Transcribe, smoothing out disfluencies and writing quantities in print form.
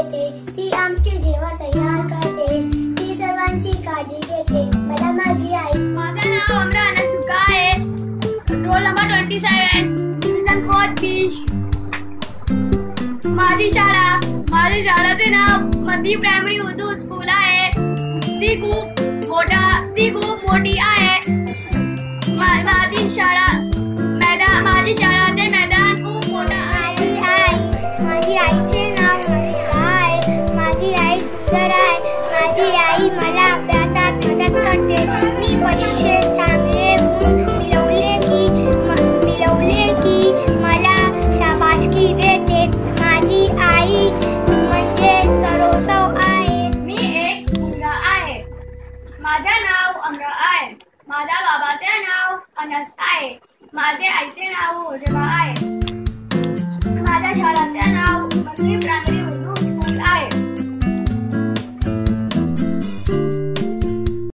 देते, ती आमचे जेवण तयार करते, ती सर्वांची काळजी घेते. मला माझी आई. माझं नाव अमरा अनस तुका आहे. Roll number 27, division 4B. माझी शाळेचे नाव मध्य प्रायमरी उर्दू स्कूल आहे. ती खूप मोठी आहे. माझी शाळाचे मैदान खूप मोठा आहे. माझी आईचे नाव मनिका आहे. माझी आई सुंदर आहे. माझी आई मला अभ्यासात मदत करते. मी परीक्षेत चांगले गुण मिळवले की मला शाबासकी देते. माझी आई म्हणजे सर्वस्व आहे. मी एक मुलगा आहे. माझे नाव अमरा आहे. माझ्या बाबाचे नाव अनस आहे. माझ्या आईचे नाव होजेबा आहे. माझ्या शाळेचे नाव मध्य प्रायमरी